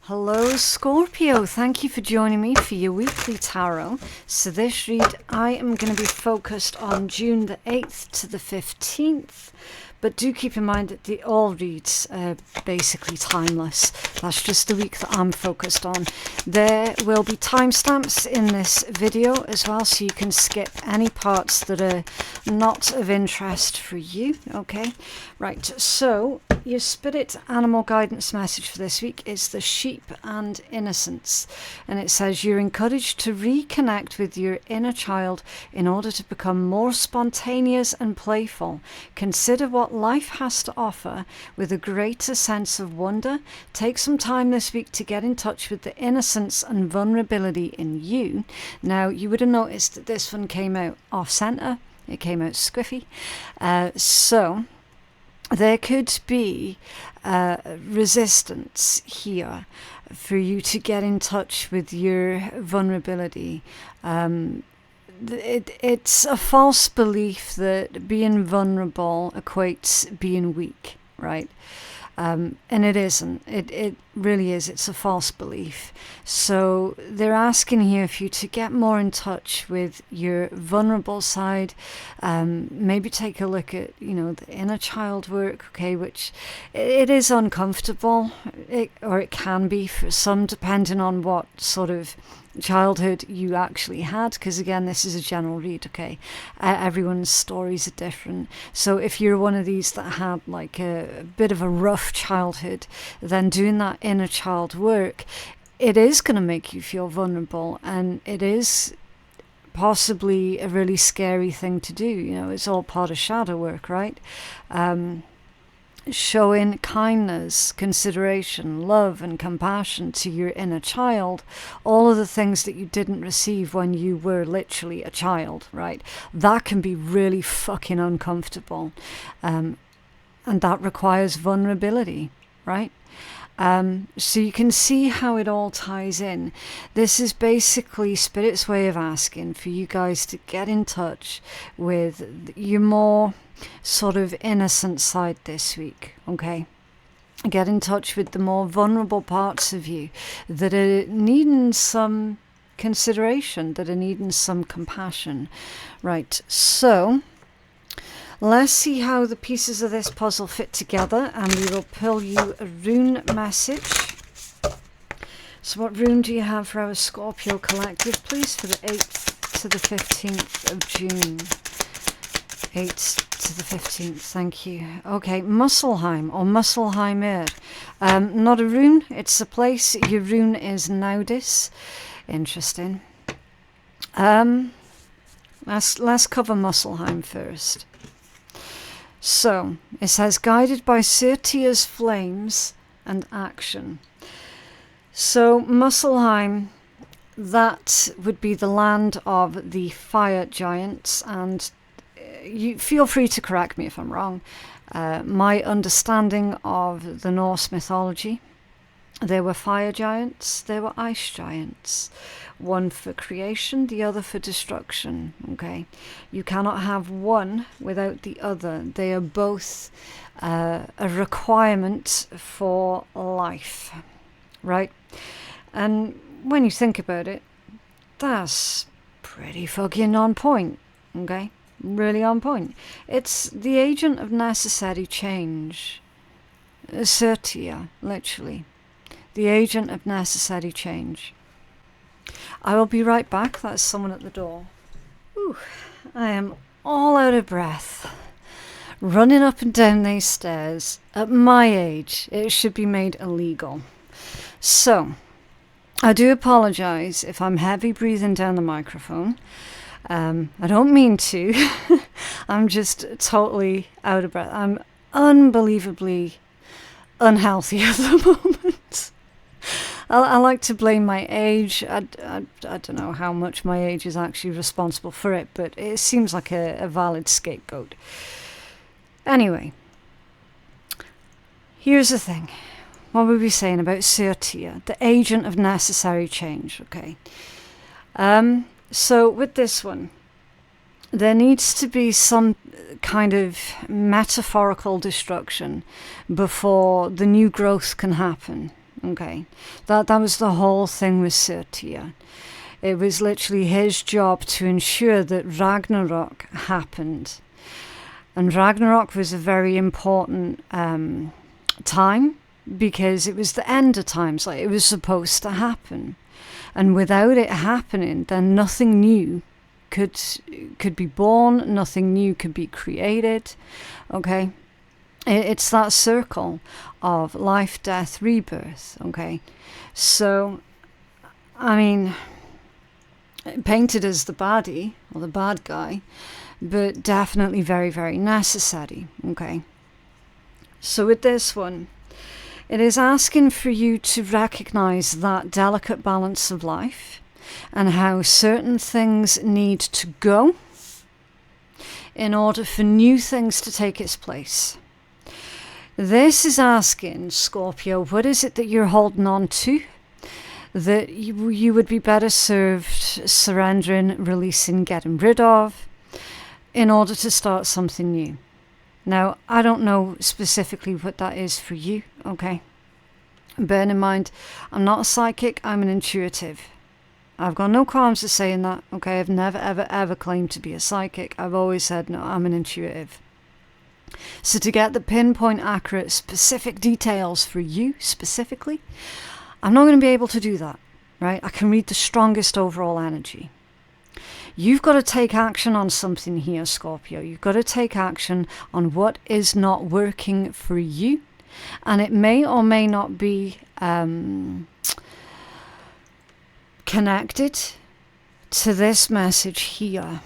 Hello Scorpio, thank you for joining me for your weekly tarot. So this read, I am going to be focused on June the 8th to the 15th. But do keep in mind that all reads are basically timeless. That's just the week that I'm focused on. There will be timestamps in this video as well, so you can skip any parts that are not of interest for you. Okay, right, so your spirit animal guidance message for this week is the sheep and innocence. And it says you're encouraged to reconnect with your inner child in order to become more spontaneous and playful. Consider what life has to offer with a greater sense of wonder. Take some time this week to get in touch with the innocence and vulnerability in you. Now, you would have noticed that this one came out off center. It came out squiffy. So there could be resistance here for you to get in touch with your vulnerability. It's a false belief that being vulnerable equates being weak, right? And it isn't. It really is. It's a false belief. So they're asking here for you to get more in touch with your vulnerable side. Maybe take a look at, the inner child work, okay, which it is uncomfortable, or it can be for some, depending on what sort of childhood you actually had, because again, this is a general read, okay? Everyone's stories are different. So if you're one of these that had like a bit of a rough childhood, then doing that inner child work, it is going to make you feel vulnerable, and it is possibly a really scary thing to do. It's all part of shadow work, right? Showing kindness, consideration, love and compassion to your inner child, all of the things that you didn't receive when you were literally a child, right? That can be really fucking uncomfortable, and that requires vulnerability, right? So you can see how it all ties in. This is basically Spirit's way of asking for you guys to get in touch with your more sort of innocent side this week, okay? Get in touch with the more vulnerable parts of you that are needing some consideration, that are needing some compassion. Right, so let's see how the pieces of this puzzle fit together, and we will pull you a rune message. So what rune do you have for our Scorpio collective, please, for the 8th to the 15th of June? 8th to the 15th, thank you. Okay, Musselheim or Musselheimer. Not a rune, it's a place. Your rune is Naudis. Interesting. Let's cover Musselheim first. So, it says, guided by Surtia's flames and action. So, Musselheim, that would be the land of the fire giants, and you feel free to correct me if I'm wrong. My understanding of the Norse mythology, there were fire giants, there were ice giants. One for creation, the other for destruction, okay? You cannot have one without the other. They are both a requirement for life, right? And when you think about it, that's pretty fucking on point, okay? Really on point. It's the agent of necessary change. Certia, literally. The agent of necessary change. I will be right back. That's someone at the door. Ooh, I am all out of breath. Running up and down these stairs. At my age, it should be made illegal. So, I do apologise if I'm heavy breathing down the microphone. I don't mean to. I'm just totally out of breath. I'm unbelievably unhealthy at the moment. I like to blame my age. I don't know how much my age is actually responsible for it, but it seems like a valid scapegoat. Anyway, here's the thing. What were we saying about Surtia, the agent of necessary change, okay? So with this one, there needs to be some kind of metaphorical destruction before the new growth can happen, Okay, that was the whole thing with Surtia. It was literally his job to ensure that Ragnarok happened. And Ragnarok was a very important time, because it was the end of times, like it was supposed to happen. And without it happening, then nothing new could be born, nothing new could be created. Okay, it's that circle of life, death, rebirth. Okay, so I mean, painted as the baddie or the bad guy, but definitely very, very necessary. Okay, so with this one, it is asking for you to recognize that delicate balance of life and how certain things need to go in order for new things to take its place. This is asking, Scorpio, what is it that you're holding on to that you would be better served surrendering, releasing, getting rid of in order to start something new? Now, I don't know specifically what that is for you, okay? Bear in mind, I'm not a psychic, I'm an intuitive. I've got no qualms of saying that, okay? I've never, ever, ever claimed to be a psychic. I've always said, no, I'm an intuitive. So to get the pinpoint, accurate, specific details for you specifically, I'm not going to be able to do that, right? I can read the strongest overall energy. You've got to take action on something here, Scorpio. You've got to take action on what is not working for you. And it may or may not be connected to this message here.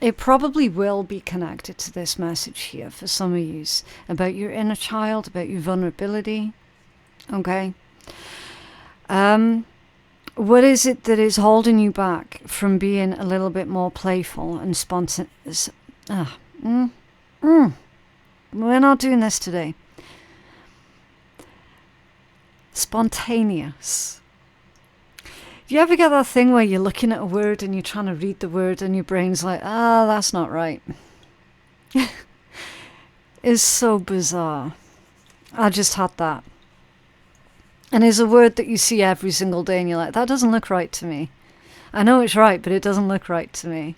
It probably will be connected to this message here for some of you, about your inner child, about your vulnerability. Okay? What is it that is holding you back from being a little bit more playful and spontaneous? We're not doing this today. Spontaneous. Do you ever get that thing where you're looking at a word and you're trying to read the word and your brain's like, that's not right? It's so bizarre. I just had that. And it's a word that you see every single day and you're like, that doesn't look right to me. I know it's right, but it doesn't look right to me.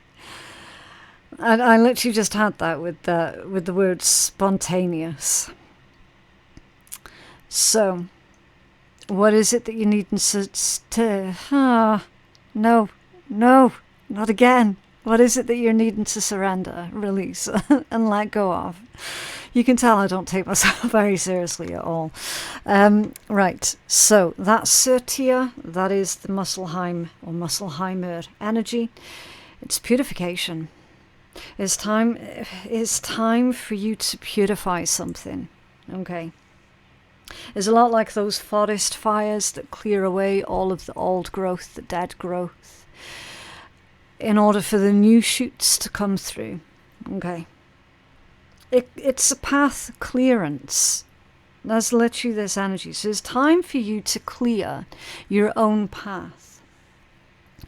I literally just had that with the word spontaneous. So, what is it that you need to... no, not again. What is it that you're needing to surrender, release, and let go of? You can tell I don't take myself very seriously at all. Right, so that's Surtia. That is the Muspelheim or Musselheimer energy. It's purification. It's time for you to purify something. Okay. It's a lot like those forest fires that clear away all of the old growth, the dead growth, in order for the new shoots to come through. Okay. It's a path clearance. That's literally this energy. So it's time for you to clear your own path.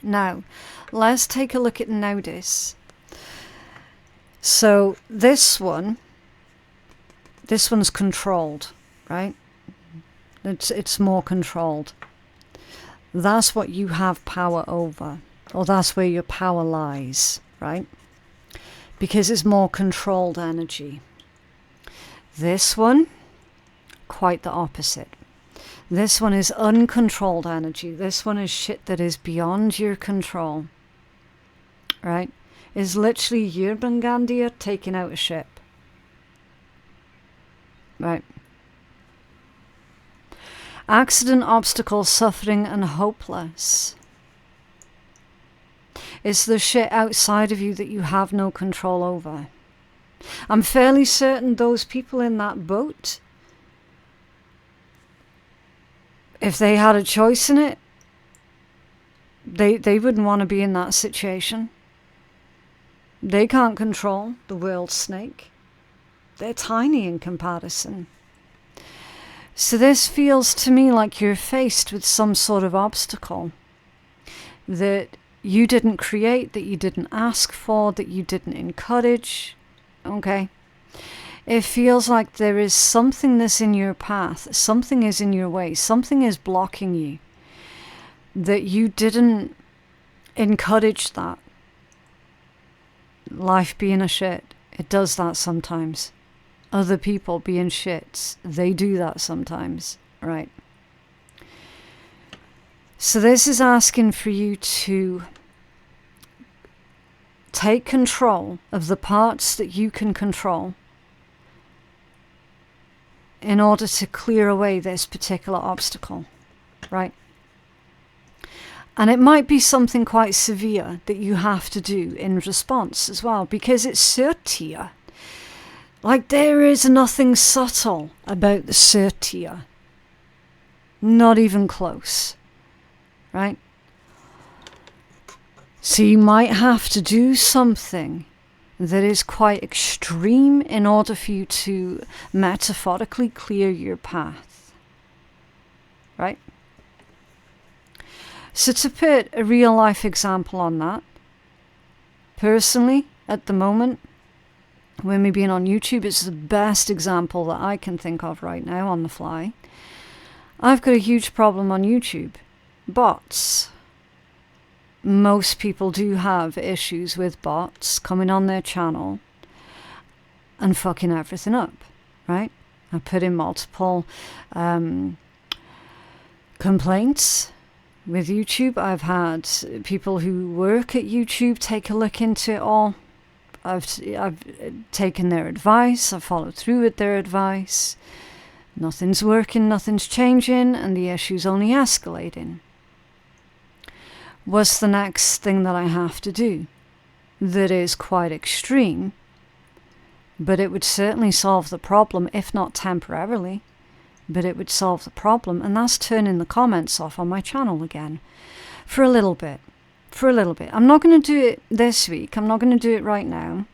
Now, let's take a look at notice. So this one's controlled, right? It's more controlled. That's what you have power over, or that's where your power lies, right? Because it's more controlled energy. This one, quite the opposite. This one is uncontrolled energy. This one is shit that is beyond your control, right? Is literally Jörmungandr taking out a ship, right? Accident, obstacle, suffering, and hopeless. It's the shit outside of you that you have no control over. I'm fairly certain those people in that boat, if they had a choice in it, they wouldn't want to be in that situation. They can't control the world snake. They're tiny in comparison. So this feels to me like you're faced with some sort of obstacle that you didn't create, that you didn't ask for, that you didn't encourage. Okay? It feels like there is something that's in your path, something is in your way, something is blocking you, that you didn't encourage that. Life being a shit, it does that sometimes. Other people being shits, they do that sometimes, right? So this is asking for you to take control of the parts that you can control in order to clear away this particular obstacle, right? And it might be something quite severe that you have to do in response as well, because it's Surtier. Like, there is nothing subtle about the Surtier. Not even close, right? So you might have to do something that is quite extreme in order for you to metaphorically clear your path, right? So to put a real life example on that, personally, at the moment, with me being on YouTube, it's the best example that I can think of right now on the fly. I've got a huge problem on YouTube. Bots. Most people do have issues with bots coming on their channel and fucking everything up, right? I put in multiple complaints with YouTube. I've had people who work at YouTube take a look into it all. I've taken their advice. I've followed through with their advice. Nothing's working, nothing's changing, and the issue's only escalating. What's the next thing that I have to do that is quite extreme, but it would certainly solve the problem, if not temporarily, but it would solve the problem, and that's turning the comments off on my channel again for a little bit. I'm not going to do it this week. I'm not going to do it right now.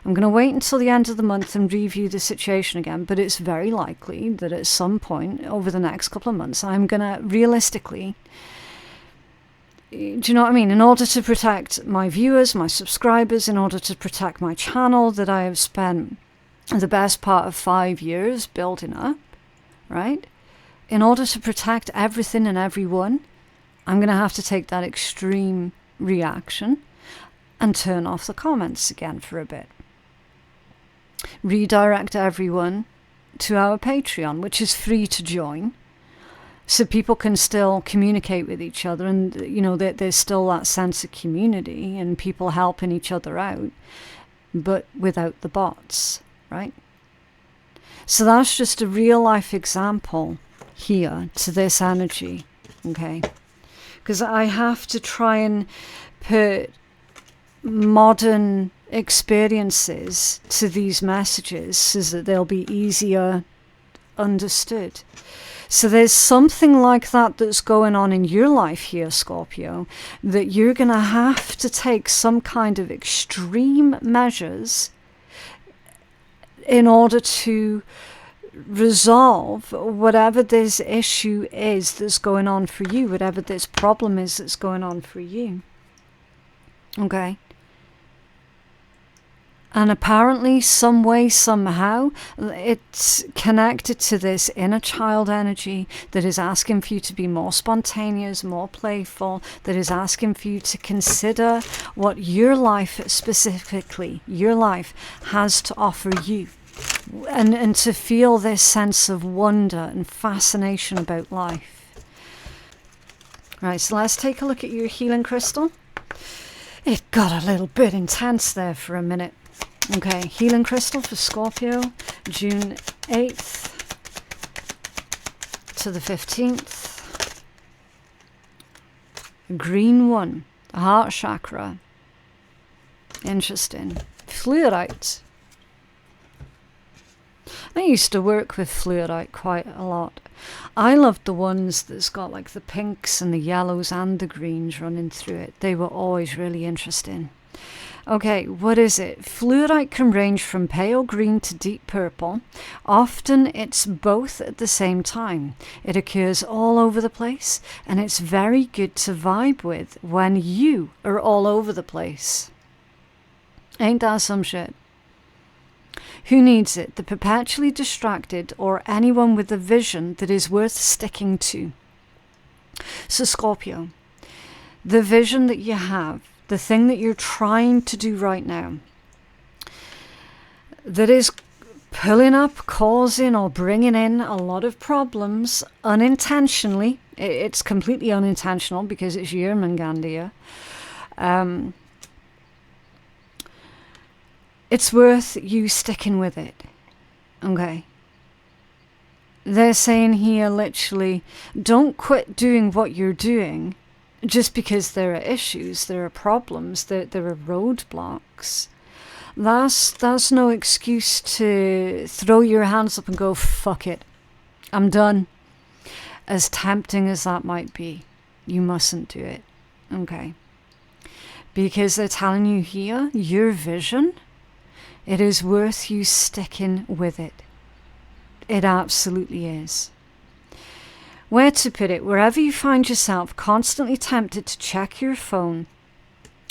I'm going to wait until the end of the month and review the situation again, but it's very likely that at some point over the next couple of months, I'm going to realistically, do you know what I mean? In order to protect my viewers, my subscribers, in order to protect my channel that I have spent the best part of 5 years building up, right? In order to protect everything and everyone, I'm going to have to take that extreme reaction and turn off the comments again for a bit. Redirect everyone to our Patreon, which is free to join, so people can still communicate with each other, and you know there's still that sense of community and people helping each other out, but without the bots, right? So that's just a real life example here to this energy, okay? Because I have to try and put modern experiences to these messages so that they'll be easier understood. So there's something like that that's going on in your life here, Scorpio, that you're going to have to take some kind of extreme measures in order to resolve whatever this issue is that's going on for you, whatever this problem is that's going on for you. Okay? And apparently, some way, somehow, it's connected to this inner child energy that is asking for you to be more spontaneous, more playful, that is asking for you to consider what your life, specifically, your life, has to offer you. And to feel this sense of wonder and fascination about life. Right, so let's take a look at your healing crystal. It got a little bit intense there for a minute. Okay, healing crystal for Scorpio, June 8th to the 15th. Green one, heart chakra. Interesting. Fluorite. I used to work with fluorite quite a lot. I loved the ones that's got like the pinks and the yellows and the greens running through it. They were always really interesting. Okay, what is it? Fluorite can range from pale green to deep purple. Often it's both at the same time. It occurs all over the place, and it's very good to vibe with when you are all over the place. Ain't that some shit? Who needs it? The perpetually distracted or anyone with a vision that is worth sticking to. So Scorpio, the vision that you have, the thing that you're trying to do right now, that is pulling up, causing or bringing in a lot of problems unintentionally. It's completely unintentional because it's your Mangandia. It's worth you sticking with it. Okay. They're saying here literally, don't quit doing what you're doing just because there are issues, there are problems, there are roadblocks. That's no excuse to throw your hands up and go, fuck it, I'm done. As tempting as that might be, you mustn't do it. Okay. Because they're telling you here, your vision, it is worth you sticking with it. It absolutely is. Where to put it? Wherever you find yourself constantly tempted to check your phone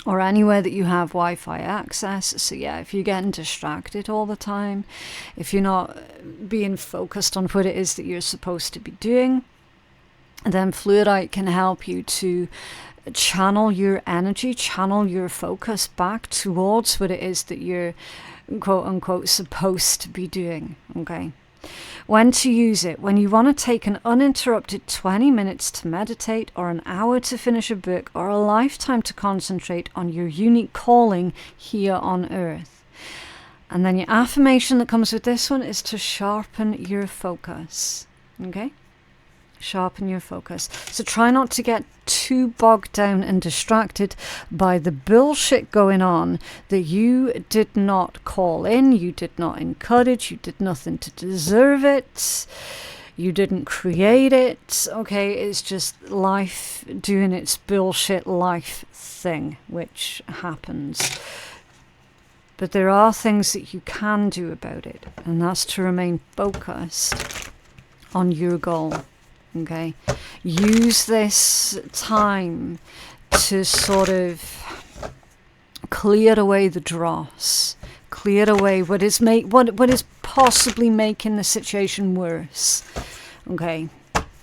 or anywhere that you have Wi-Fi access. So yeah, if you're getting distracted all the time, if you're not being focused on what it is that you're supposed to be doing, then fluorite can help you to channel your energy, channel your focus back towards what it is that you're quote unquote supposed to be doing. Okay. When to use it? When you want to take an uninterrupted 20 minutes to meditate, or an hour to finish a book, or a lifetime to concentrate on your unique calling here on earth. And then your affirmation that comes with this one is to sharpen your focus. Okay? Sharpen your focus. So try not to get too bogged down and distracted by the bullshit going on that you did not call in, you did not encourage, you did nothing to deserve it, you didn't create it. Okay, it's just life doing its bullshit life thing, which happens. But there are things that you can do about it, and that's to remain focused on your goal. Okay, use this time to sort of clear away the dross, clear away what is possibly making the situation worse. Okay,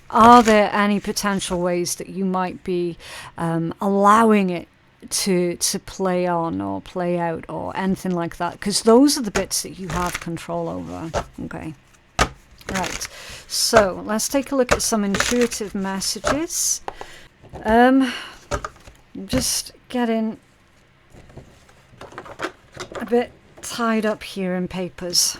are there any potential ways that you might be allowing it to play on or play out or anything like that? Because those are the bits that you have control over. Okay. Right, so let's take a look at some intuitive messages. Just getting a bit tied up here in papers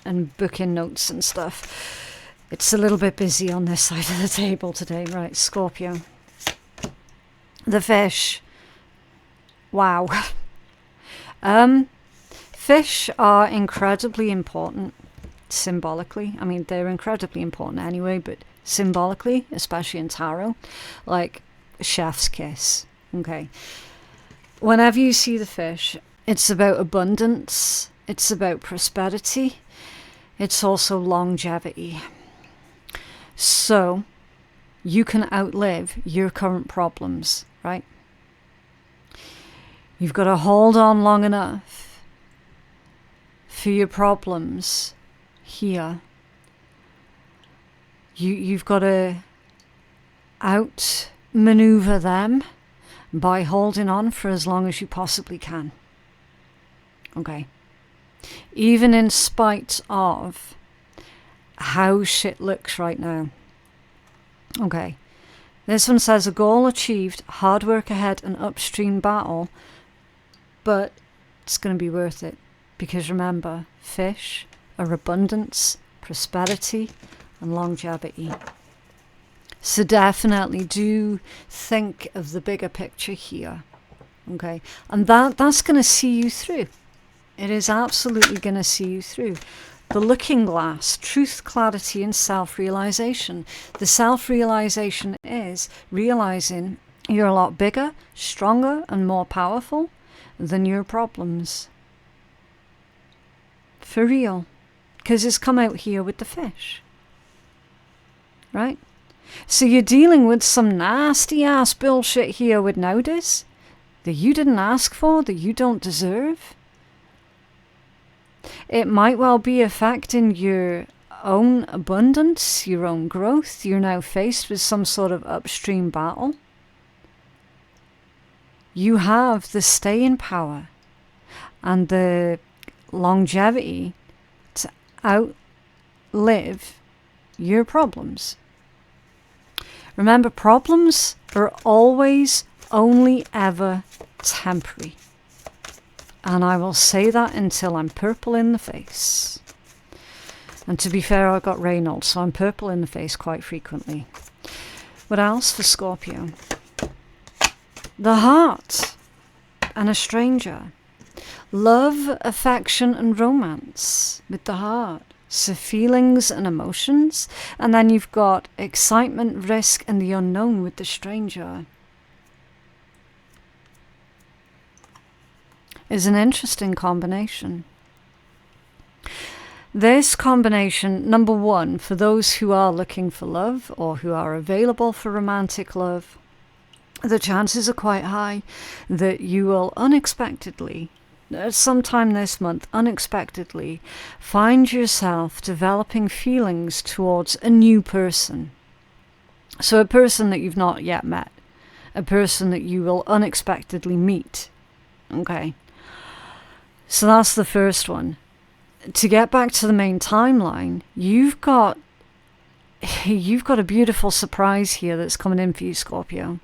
and booking notes and stuff. It's a little bit busy on this side of the table today. Right, Scorpio. The fish. Wow. Fish are incredibly important. Symbolically, I mean, they're incredibly important anyway, but symbolically, especially in tarot, like chef's kiss. Okay, whenever you see the fish, it's about abundance, it's about prosperity, it's also longevity. So you can outlive your current problems, right? You've got to hold on long enough for your problems here. You've got to outmaneuver them by holding on for as long as you possibly can. Okay. Even in spite of how shit looks right now. Okay. This one says a goal achieved, hard work ahead, an upstream battle, but it's going to be worth it. Because remember, fish are abundance, prosperity, and longevity. So definitely do think of the bigger picture here. Okay, and that's going to see you through. It is absolutely going to see you through. The looking glass, truth, clarity, and self-realization. The self-realization is realizing you're a lot bigger, stronger, and more powerful than your problems. For real. Because it's come out here with the fish. Right? So you're dealing with some nasty ass bullshit here with nowadays that you didn't ask for, that you don't deserve. It might well be affecting your own abundance, your own growth. You're now faced with some sort of upstream battle. You have the staying power and the longevity to outlive your problems. Remember, problems are always only ever temporary. And I will say that until I'm purple in the face. And to be fair, I've got Reynolds, so I'm purple in the face quite frequently. What else for Scorpio? The heart and a stranger. Love, affection and romance with the heart. So feelings and emotions. And then you've got excitement, risk and the unknown with the stranger. Is an interesting combination. This combination, number one, for those who are looking for love or who are available for romantic love, the chances are quite high that you will unexpectedly, sometime this month, unexpectedly find yourself developing feelings towards a new person. So a person that you've not yet met, a person that you will unexpectedly meet. Okay. So that's the first one. To get back to the main timeline, you've got a beautiful surprise here that's coming in for you, Scorpio.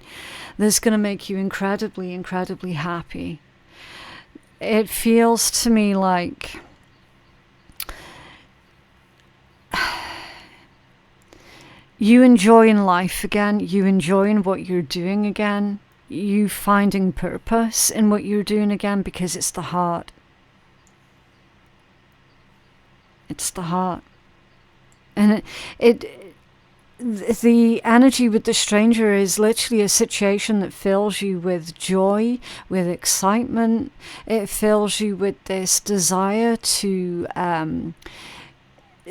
That's going to make you incredibly, incredibly happy. It feels to me like you enjoying life again, you enjoying what you're doing again, you finding purpose in what you're doing again, because it's the heart. It's the heart. And the energy with the stranger is literally a situation that fills you with joy, with excitement. It fills you with this desire to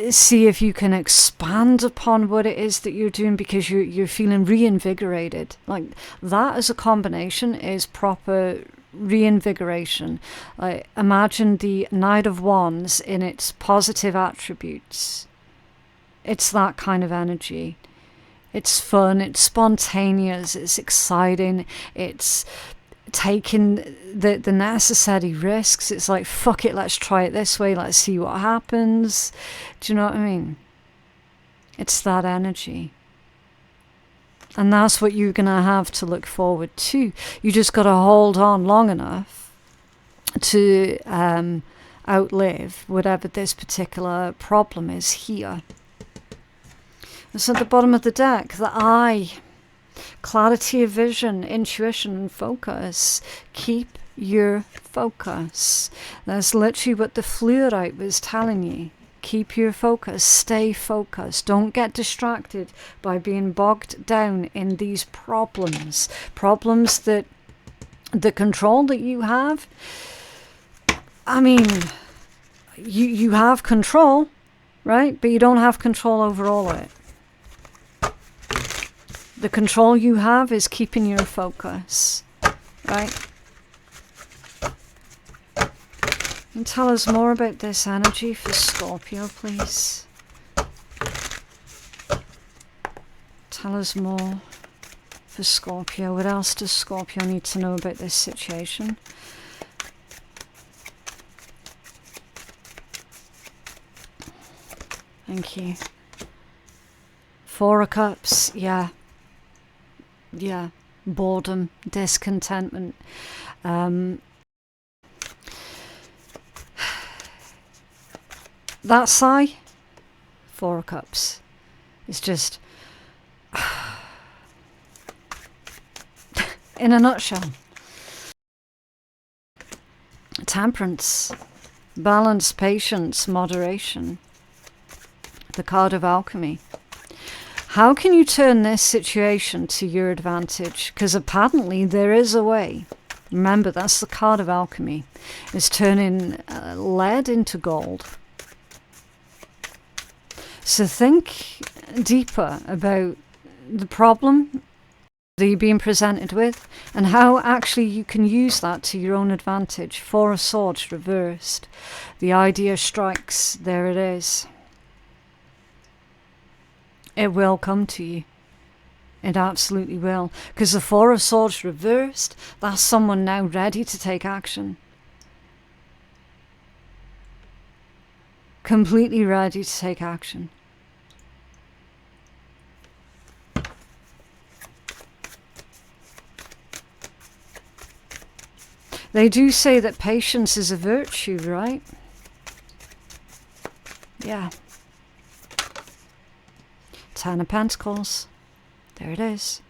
see if you can expand upon what it is that you're doing, because you're feeling reinvigorated. Like that as a combination is proper reinvigoration. Imagine the Knight of Wands in its positive attributes. It's that kind of energy. It's fun, it's spontaneous, it's exciting, it's taking the necessary risks. It's like, fuck it, let's try it this way, let's see what happens. Do you know what I mean? It's that energy. And that's what you're going to have to look forward to. You just got to hold on long enough to outlive whatever this particular problem is here. It's at the bottom of the deck, the eye. Clarity of vision, intuition and focus. Keep your focus. That's literally what the fluorite was telling you. Keep your focus, stay focused. Don't get distracted by being bogged down in these problems. Problems that the control that you have, I mean, you have control, right? But you don't have control over all of it. The control you have is keeping your focus, right? And tell us more about this energy for Scorpio, please. Tell us more for Scorpio. What else does Scorpio need to know about this situation? Thank you. Four of Cups, yeah. Yeah, boredom, discontentment. That sigh, Four of Cups, is just, in a nutshell. Temperance, balance, patience, moderation. The card of alchemy. How can you turn this situation to your advantage? Because apparently there is a way. Remember, that's the card of alchemy. It's turning lead into gold. So think deeper about the problem that you're being presented with, and how actually you can use that to your own advantage. Four of Swords reversed. The idea strikes. There it is. It will come to you. It absolutely will. Because the Four of Swords reversed, that's someone now ready to take action. Completely ready to take action. They do say that patience is a virtue, right? Yeah. Ten of Pentacles. There it is.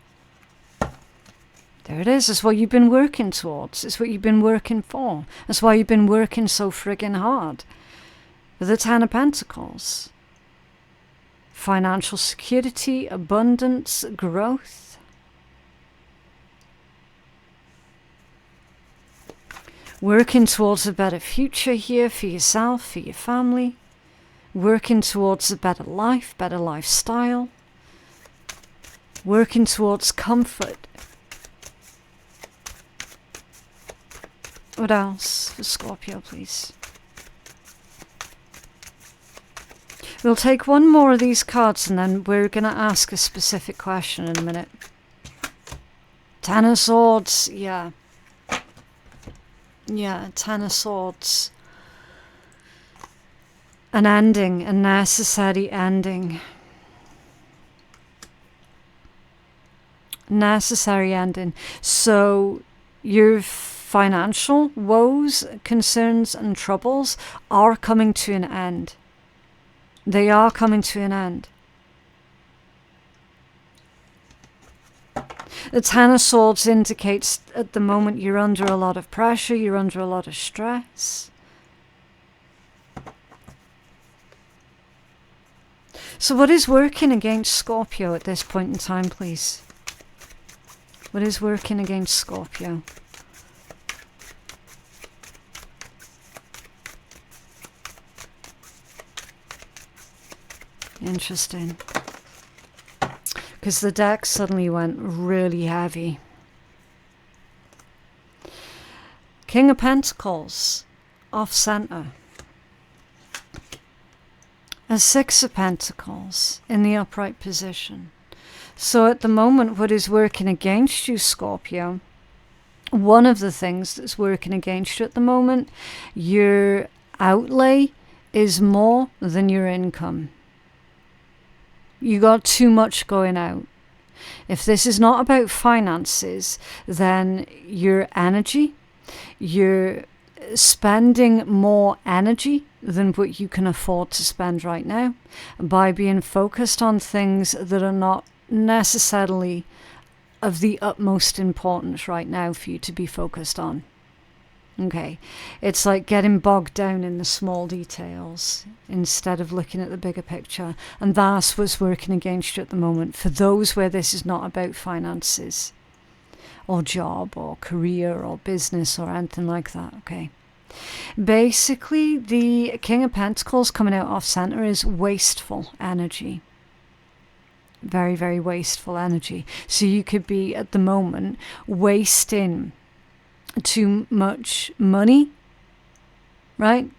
There it is. It's what you've been working towards. It's what you've been working for. That's why you've been working so friggin' hard. With the Ten of Pentacles. Financial security, abundance, growth. Working towards a better future here for yourself, for your family. Working towards a better life, better lifestyle. Working towards comfort. What else for Scorpio, please? We'll take one more of these cards and then we're going to ask a specific question in a minute. Ten of Swords, yeah. Yeah, Ten of Swords. An ending, a necessary ending. Necessary ending. So your financial woes, concerns and troubles are coming to an end. They are coming to an end. The Ten of Swords indicates at the moment you're under a lot of pressure, you're under a lot of stress. So what is working against Scorpio at this point in time, please? What is working against Scorpio? Interesting. Because the deck suddenly went really heavy. King of Pentacles, off center. A Six of Pentacles in the upright position. So at the moment, what is working against you, Scorpio, one of the things that's working against you at the moment, your outlay is more than your income. You got too much going out. If this is not about finances, then your energy, you're spending more energy than what you can afford to spend right now by being focused on things that are not necessarily of the utmost importance right now for you to be focused on. Okay, it's like getting bogged down in the small details instead of looking at the bigger picture, and that's what's working against you at the moment for those where this is not about finances or job or career or business or anything like that. Okay, basically the King of Pentacles coming out off center is wasteful energy. Very, very wasteful energy. So you could be at the moment wasting too much money, right?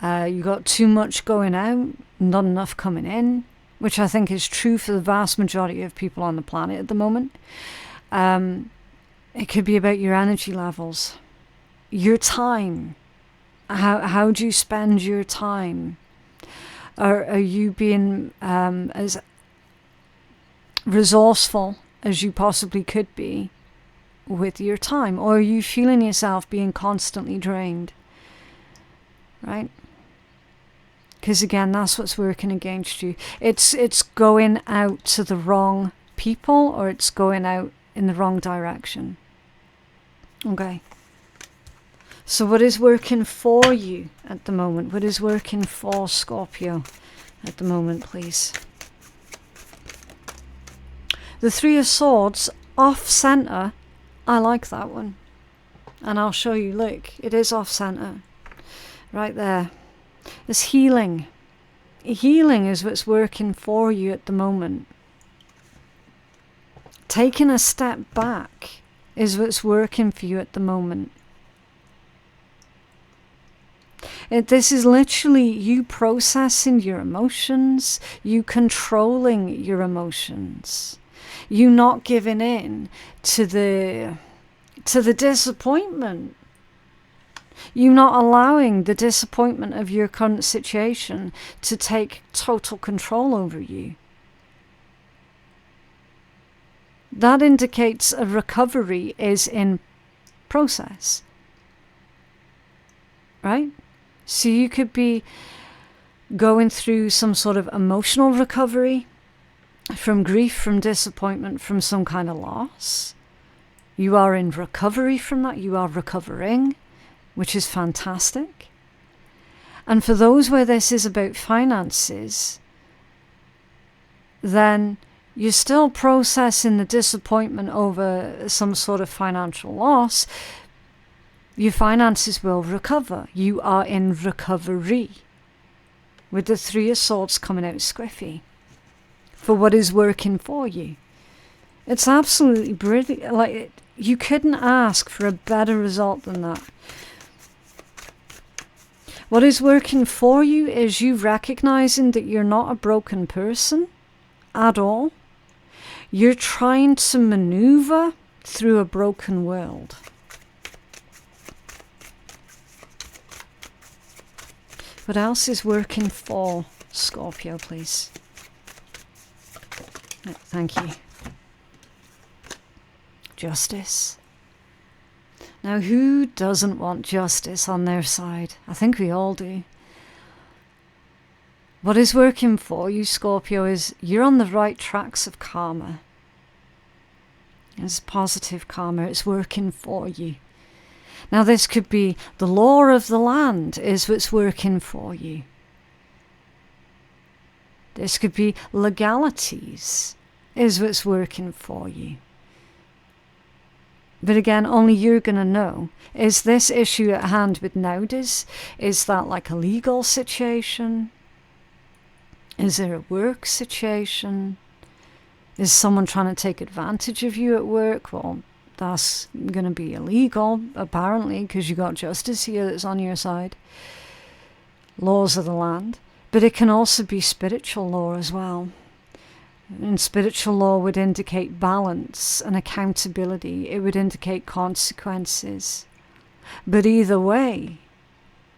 You got too much going out, not enough coming in, which I think is true for the vast majority of people on the planet at the moment. It could be about your energy levels, your time. How do you spend your time? Are you being as resourceful as you possibly could be with your time, or are you feeling yourself being constantly drained, right? Because again, that's what's working against you. It's going out to the wrong people, or it's going out in the wrong direction. Okay, so what is working for you at the moment? What is working for Scorpio at the moment, please? The Three of Swords off center. I like that one. And I'll show you, look, it is off center. Right there. There's healing. Healing is what's working for you at the moment. Taking a step back is what's working for you at the moment. This is literally you processing your emotions, you controlling your emotions, you not giving in to the disappointment. You not allowing the disappointment of your current situation to take total control over you. That indicates a recovery is in process. Right? So you could be going through some sort of emotional recovery from grief, from disappointment, from some kind of loss. You are in recovery from that. You are recovering, which is fantastic. And for those where this is about finances, then you're still processing the disappointment over some sort of financial loss. Your finances will recover. You are in recovery. With the Three of Swords coming out squiffy. For what is working for you. It's absolutely brilliant. Like, you couldn't ask for a better result than that. What is working for you is you recognizing that you're not a broken person at all. You're trying to maneuver through a broken world. What else is working for Scorpio, please? Thank you. Justice. Now, who doesn't want justice on their side? I think we all do. What is working for you, Scorpio, is you're on the right tracks of karma. It's positive karma. It's working for you. Now, this could be the law of the land is what's working for you. This could be legalities is what's working for you. But again, only you're going to know. Is this issue at hand with Naudis? Is that like a legal situation? Is there a work situation? Is someone trying to take advantage of you at work? Well, that's going to be illegal, apparently, because you got justice here that's on your side. Laws of the land. But it can also be spiritual law as well. And spiritual law would indicate balance and accountability. It would indicate consequences. But either way,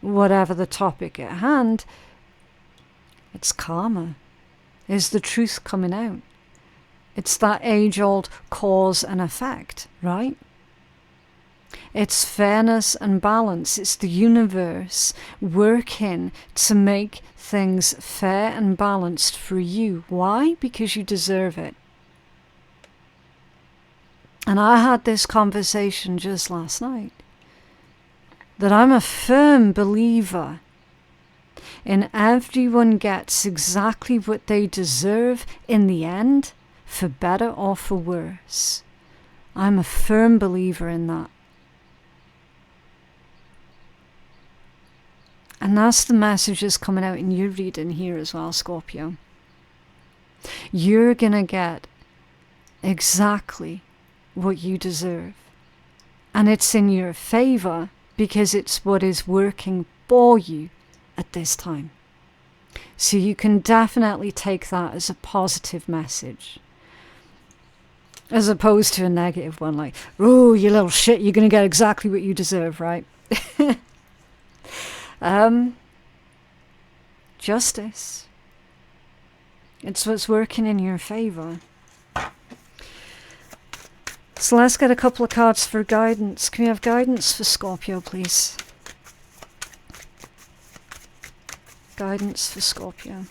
whatever the topic at hand, it's karma. Is the truth coming out? It's that age-old cause and effect, right? It's fairness and balance. It's the universe working to make things fair and balanced for you. Why? Because you deserve it. And I had this conversation just last night. That I'm a firm believer in everyone gets exactly what they deserve in the end, for better or for worse. I'm a firm believer in that. And that's the messages coming out in your reading here as well, Scorpio. You're going to get exactly what you deserve. And it's in your favor because it's what is working for you at this time. So you can definitely take that as a positive message. As opposed to a negative one like, oh, you little shit, you're going to get exactly what you deserve, right? Justice. It's what's working in your favor. So let's get a couple of cards for guidance. Can we have guidance for Scorpio, please? Guidance for Scorpio.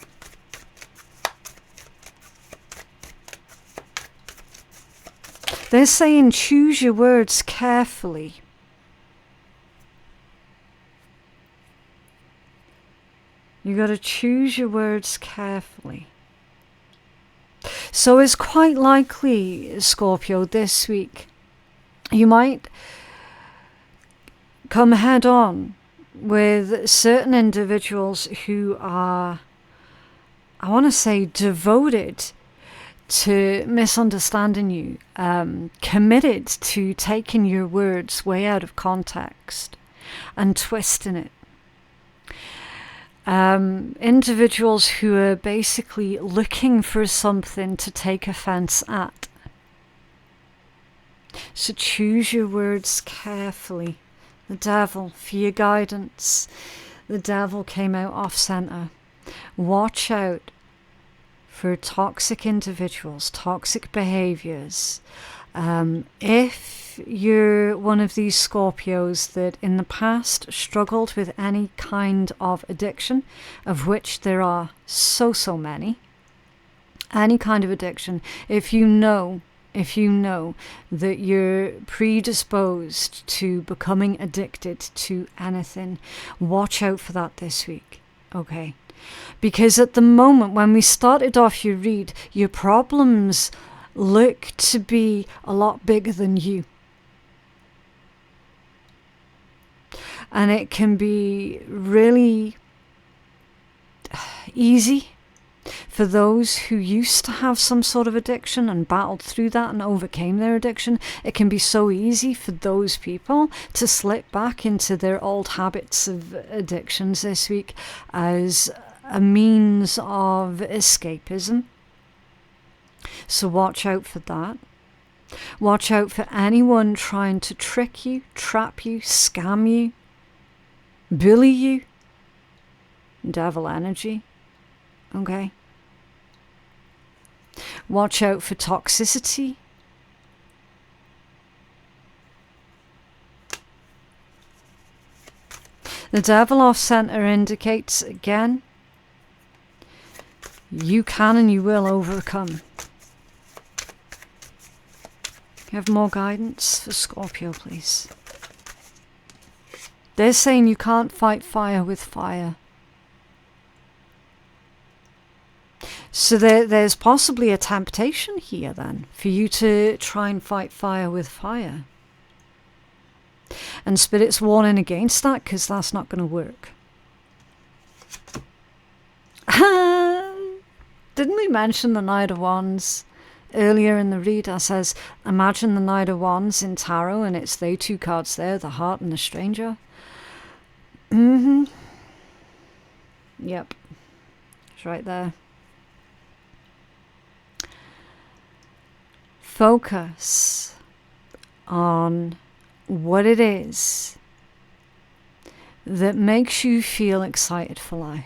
They're saying choose your words carefully. You got to choose your words carefully. So it's quite likely, Scorpio, this week, you might come head on with certain individuals who are, I want to say, devoted to misunderstanding you, committed to taking your words way out of context and twisting it. Individuals who are basically looking for something to take offense at. So choose your words carefully. The devil, for your guidance. The devil came out off center. Watch out for toxic individuals, toxic behaviors. If you're one of these Scorpios that in the past struggled with any kind of addiction, of which there are so many, any kind of addiction, if you know that you're predisposed to becoming addicted to anything, watch out for that this week, okay? Because at the moment, when we started off your read, your problems look to be a lot bigger than you. And it can be really easy for those who used to have some sort of addiction and battled through that and overcame their addiction. It can be so easy for those people to slip back into their old habits of addictions this week as a means of escapism. So watch out for that. Watch out for anyone trying to trick you, trap you, scam you, bully you. Devil energy. Okay? Watch out for toxicity. The devil off center indicates again, you can and you will overcome. Have more guidance for Scorpio, please. They're saying you can't fight fire with fire. So there's possibly a temptation here then for you to try and fight fire with fire. And Spirit's warning against that because that's not going to work. Didn't we mention the Knight of Wands earlier in the read? I says, imagine the Knight of Wands in tarot and it's they two cards there, the Heart and the Stranger. Yep. It's right there. Focus on what it is that makes you feel excited for life.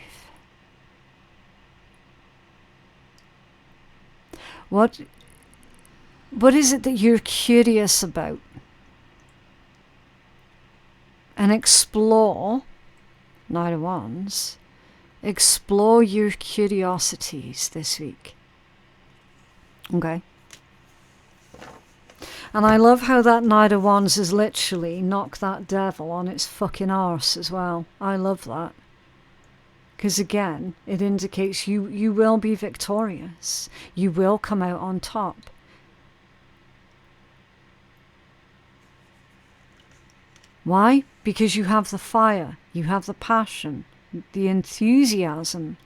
What is it that you're curious about? And explore, Knight of Wands, explore your curiosities this week. Okay? And I love how that Knight of Wands has literally knocked that devil on its fucking arse as well. I love that. Because again, it indicates you will be victorious. You will come out on top. Why? Because you have the fire. You have the passion. The enthusiasm.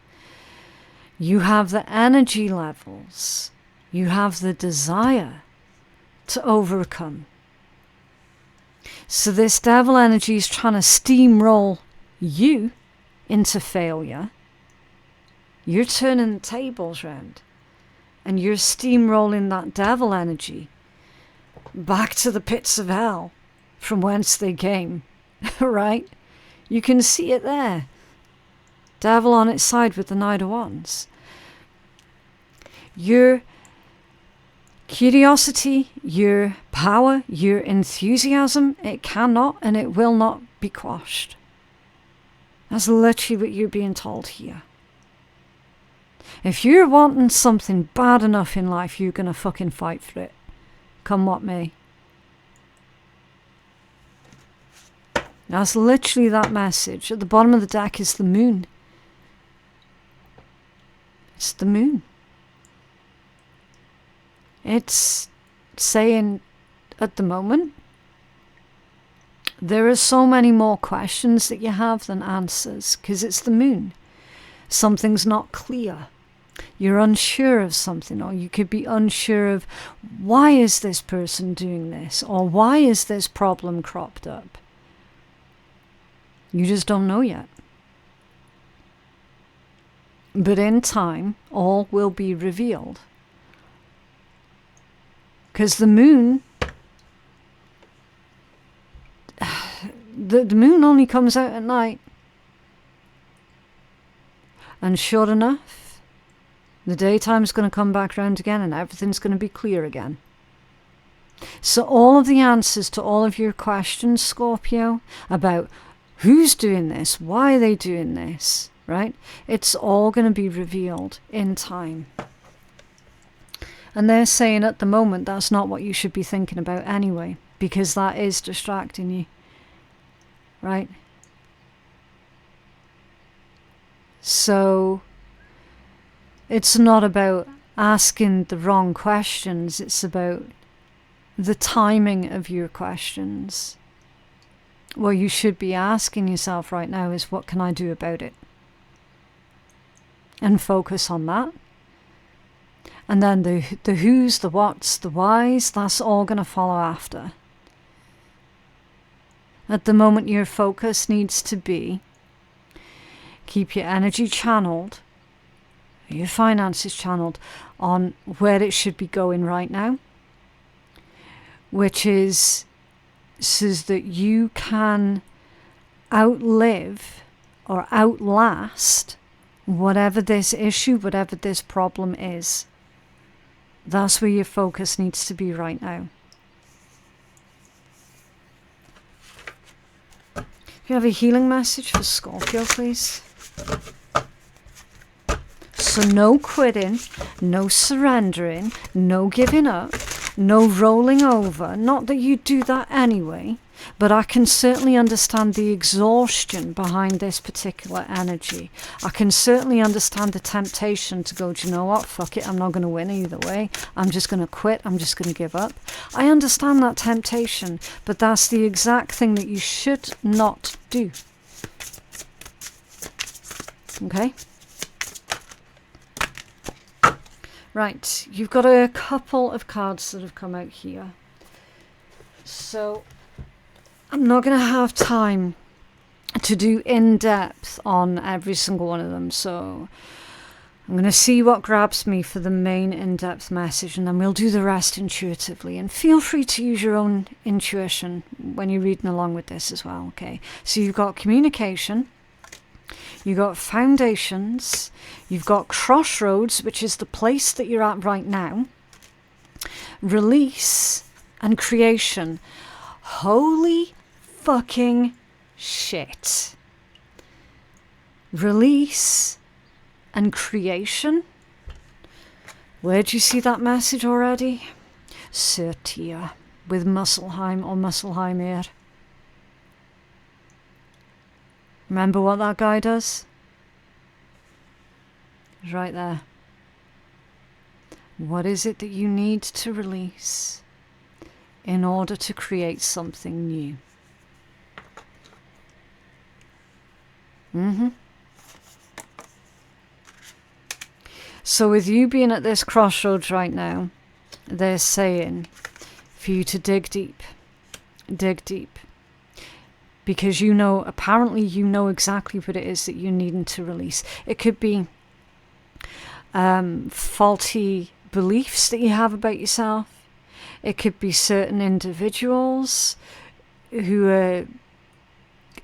You have the energy levels. You have the desire to overcome. So this devil energy is trying to steamroll you into failure. You're turning the tables round and you're steamrolling that devil energy back to the pits of hell from whence they came. Right? You can see it there. Devil on its side with the Knight of Wands. Your curiosity, your power, your enthusiasm, it cannot and it will not be quashed. That's literally what you're being told here. If you're wanting something bad enough in life, you're going to fucking fight for it. Come what may. That's literally that message. At the bottom of the deck is the moon. It's the moon. It's saying at the moment, there are so many more questions that you have than answers because it's the moon. Something's not clear. You're unsure of something, or you could be unsure of why is this person doing this, or why is this problem cropped up. You just don't know yet. But in time, all will be revealed. Because the moon, the moon only comes out at night. And sure enough, the daytime's going to come back round again and everything's going to be clear again. So all of the answers to all of your questions, Scorpio, about who's doing this, why are they doing this, right? It's all going to be revealed in time. And they're saying at the moment that's not what you should be thinking about anyway, because that is distracting you, right? So it's not about asking the wrong questions, it's about the timing of your questions. What you should be asking yourself right now is, what can I do about it? And focus on that. And then the who's, the what's, the why's, that's all going to follow after. At the moment, your focus needs to be, keep your energy channeled, your finances channeled on where it should be going right now, which is so that you can outlive or outlast whatever this issue, whatever this problem is. That's where your focus needs to be right now. If you have a healing message for Scorpio, please. So no quitting, no surrendering, no giving up, no rolling over. Not that you do that anyway, but I can certainly understand the exhaustion behind this particular energy. I can certainly understand the temptation to go, do you know what, fuck it, I'm not going to win either way. I'm just going to quit, I'm just going to give up. I understand that temptation, but that's the exact thing that you should not do. Okay? Right, you've got a couple of cards that have come out here. So I'm not going to have time to do in-depth on every single one of them. So I'm going to see what grabs me for the main in-depth message, and then we'll do the rest intuitively. And feel free to use your own intuition when you're reading along with this as well, okay? So you've got communication. You've got foundations, you've got crossroads, which is the place that you're at right now, release, and creation. Holy fucking shit. Release and creation. Where'd you see that message already? Surtia with Musselheim or Musselheim. Remember what that guy does? Right there. What is it that you need to release in order to create something new? So with you being at this crossroads right now, they're saying for you to dig deep. Dig deep. Because you know, apparently you know exactly what it is that you're needing to release. It could be faulty beliefs that you have about yourself. It could be certain individuals who are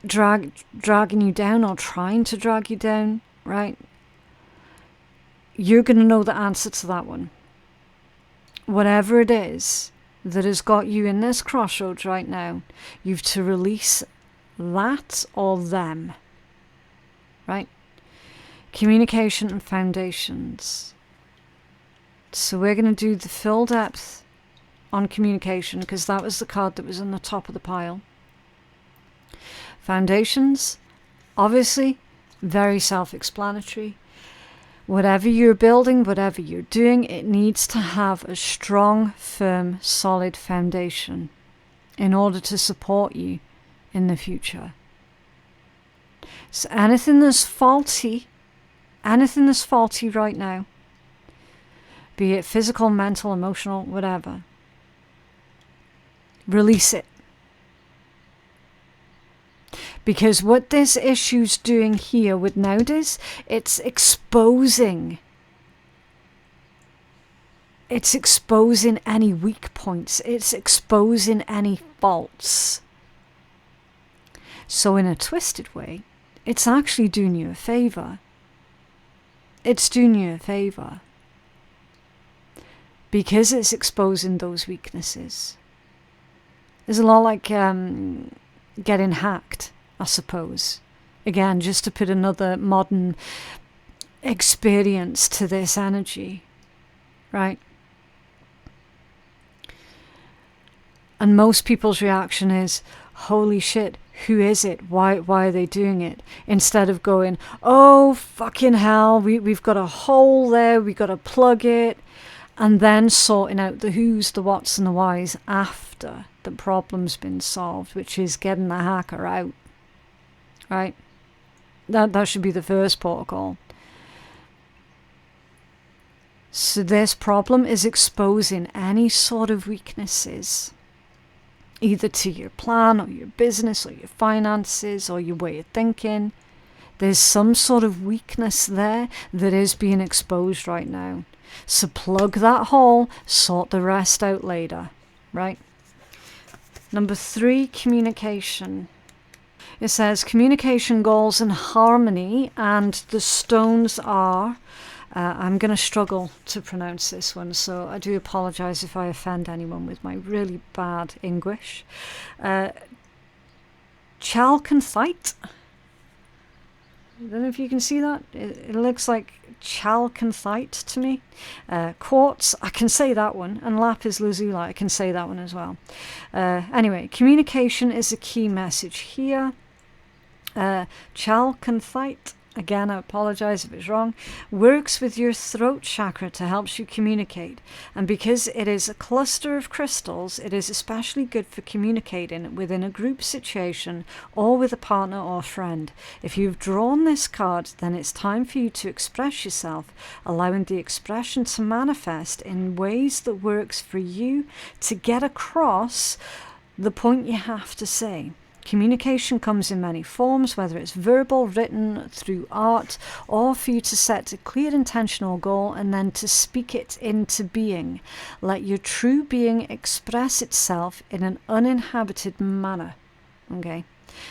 dragging you down or trying to drag you down, right? You're going to know the answer to that one. Whatever it is that has got you in this crossroads right now, you've to release that or them, right? Communication and foundations. So we're going to do the full depth on communication because that was the card that was on the top of the pile. Foundations, obviously, very self-explanatory. Whatever you're building, whatever you're doing, it needs to have a strong, firm, solid foundation in order to support you in the future. So anything that's faulty right now, be it physical, mental, emotional, whatever. Release it. Because what this issue's doing here with nowadays, it's exposing any weak points. It's exposing any faults. So in a twisted way, it's actually doing you a favor. It's doing you a favor. Because it's exposing those weaknesses. It's a lot like getting hacked, I suppose. Again, just to put another modern experience to this energy, right? And most people's reaction is, holy shit, who is it? Why are they doing it? Instead of going, oh, fucking hell, we've got a hole there, we've got to plug it. And then sorting out the who's, the what's and the why's after the problem's been solved, which is getting the hacker out. Right? That should be the first protocol. So this problem is exposing any sort of weaknesses, either to your plan or your business or your finances or your way of thinking. There's some sort of weakness there that is being exposed right now. So plug that hole, sort the rest out later, right? Number 3, communication. It says communication goals and harmony, and the stones are, I'm going to struggle to pronounce this one, so I do apologize if I offend anyone with my really bad English. Chalconthite. I don't know if you can see that. It looks like chalconthite to me. Quartz, I can say that one. And lapis lazuli, I can say that one as well. Anyway, communication is a key message here. Chalconthite, again, I apologize if it's wrong, works with your throat chakra to help you communicate. And because it is a cluster of crystals, it is especially good for communicating within a group situation or with a partner or friend. If you've drawn this card, then it's time for you to express yourself, allowing the expression to manifest in ways that works for you to get across the point you have to say. Communication comes in many forms, whether it's verbal, written, through art, or for you to set a clear intentional goal and then to speak it into being. Let your true being express itself in an uninhabited manner. Okay?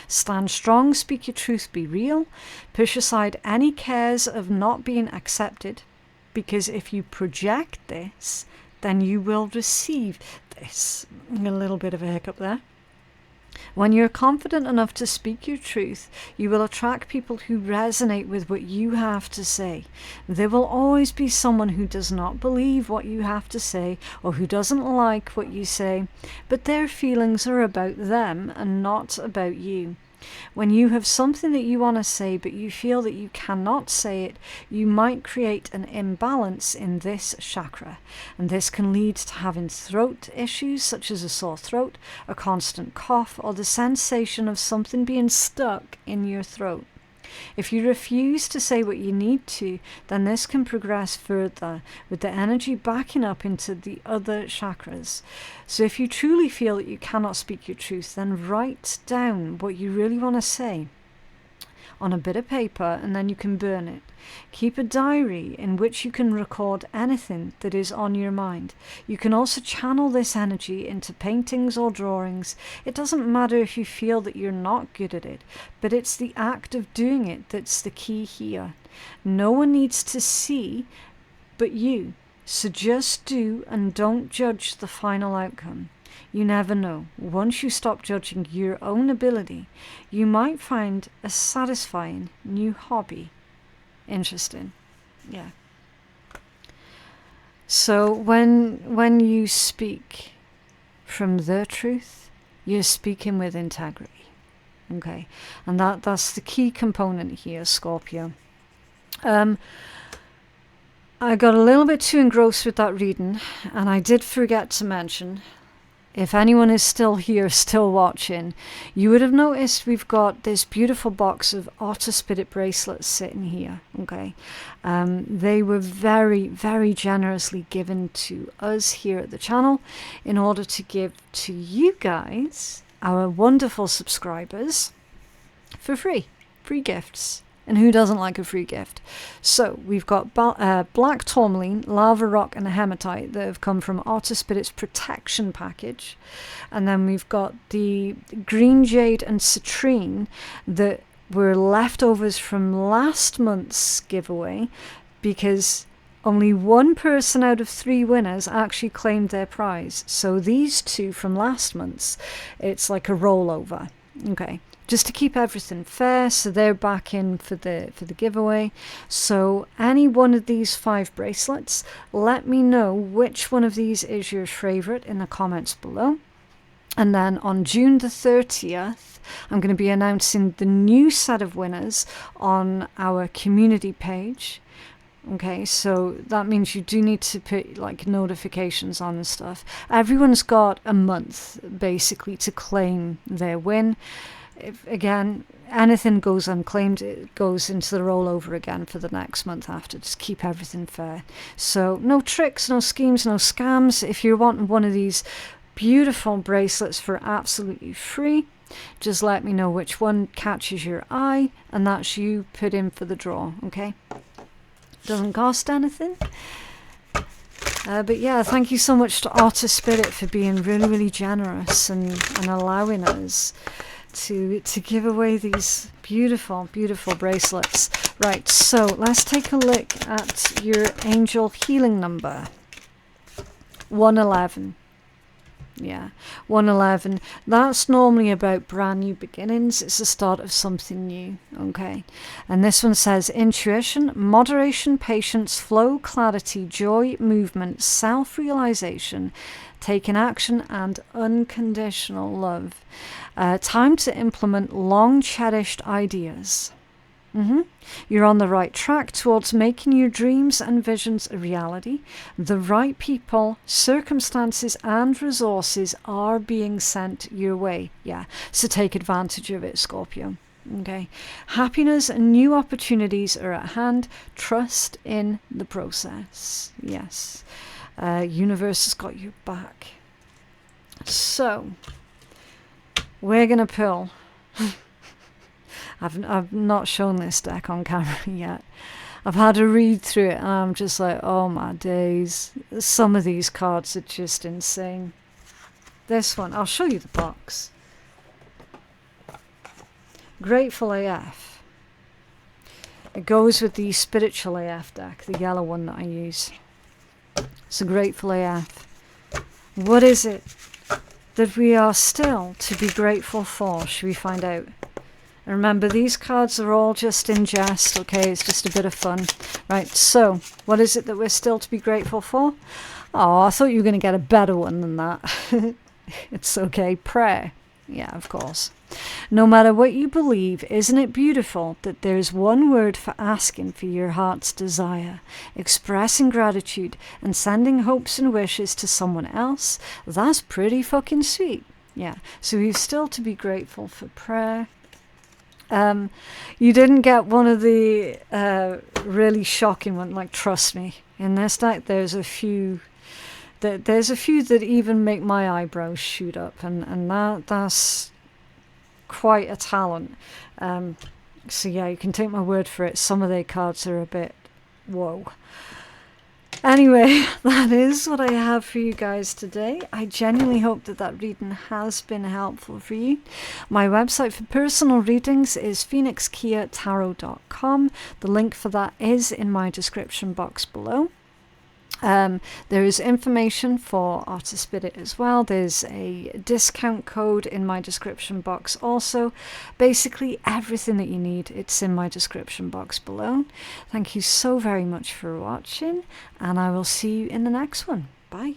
Stand strong, speak your truth, be real. Push aside any cares of not being accepted, because if you project this, then you will receive this. A little bit of a hiccup there. When you're confident enough to speak your truth, you will attract people who resonate with what you have to say. There will always be someone who does not believe what you have to say or who doesn't like what you say, but their feelings are about them and not about you. When you have something that you want to say but you feel that you cannot say it, you might create an imbalance in this chakra, and this can lead to having throat issues such as a sore throat, a constant cough, or the sensation of something being stuck in your throat. If you refuse to say what you need to, then this can progress further with the energy backing up into the other chakras. So if you truly feel that you cannot speak your truth, then write down what you really want to say on a bit of paper, and then you can burn it. Keep a diary in which you can record anything that is on your mind. You can also channel this energy into paintings or drawings. It doesn't matter if you feel that you're not good at it, but it's the act of doing it that's the key here. No one needs to see but you, so just do and don't judge the final outcome. You never know. Once you stop judging your own ability, you might find a satisfying new hobby. Interesting. Yeah. So when you speak from the truth, you're speaking with integrity. Okay. And that's the key component here, Scorpio. I got a little bit too engrossed with that reading, and I did forget to mention if anyone is still here, still watching, you would have noticed we've got this beautiful box of otter spirit bracelets sitting here, okay? They were very, very generously given to us here at the channel in order to give to you guys, our wonderful subscribers, for free gifts. And who doesn't like a free gift? So we've got black tourmaline, lava rock, and hematite that have come from Otter Spirit's protection package. And then we've got the green jade and citrine that were leftovers from last month's giveaway, because only one person out of 3 winners actually claimed their prize. So these 2 from last month's, it's like a rollover. Okay. Just to keep everything fair, so they're back in for the giveaway. So any one of these 5 bracelets, let me know which one of these is your favorite in the comments below. And then on June the 30th, I'm going to be announcing the new set of winners on our community page. Okay, so that means you do need to put like notifications on and stuff. Everyone's got a month basically to claim their win. If, again, anything goes unclaimed, it goes into the rollover again for the next month after. Just keep everything fair. So no tricks, no schemes, no scams. If you're wanting one of these beautiful bracelets for absolutely free, just let me know which one catches your eye, and that's you put in for the draw, okay? Doesn't cost anything. But yeah, thank you so much to Otter Spirit for being really, really generous and allowing us to give away these beautiful, beautiful bracelets. Right, so let's take a look at your angel healing number. 111. Yeah, 111. That's normally about brand new beginnings. It's the start of something new, okay? And this one says intuition, moderation, patience, flow, clarity, joy, movement, self-realization, taking action, and unconditional love. Time to implement long-cherished ideas. You're on the right track towards making your dreams and visions a reality. The right people, circumstances, and resources are being sent your way. Yeah, so take advantage of it, Scorpio. Okay. Happiness and new opportunities are at hand. Trust in the process. Yes. Universe has got your back. So, we're going to pull. I've not shown this deck on camera yet. I've had a read through it and I'm just like, oh my days. Some of these cards are just insane. This one, I'll show you the box. Grateful AF. It goes with the Spiritual AF deck, the yellow one that I use. So Grateful AF. What is it that we are still to be grateful for? Should we find out? And remember, these cards are all just in jest, okay? It's just a bit of fun. Right, so, what is it that we're still to be grateful for? Oh, I thought you were going to get a better one than that. It's okay. Prayer. Yeah, of course. No matter what you believe, isn't it beautiful that there's one word for asking for your heart's desire, expressing gratitude, and sending hopes and wishes to someone else? That's pretty fucking sweet. Yeah, so we've still to be grateful for prayer. You didn't get one of the really shocking one, like, trust me. In this deck, there's a few that even make my eyebrows shoot up, and that's quite a talent. So yeah, you can take my word for it. Some of their cards are a bit whoa. Anyway, that is what I have for you guys today. I genuinely hope that reading has been helpful for you. My website for personal readings is phoenixkeiatarot.com. The link for that is in my description box below. There is information for Otter Spirit as well. There's a discount code in my description box also. Basically everything that you need, it's in my description box below. Thank you so very much for watching, and I will see you in the next one. Bye.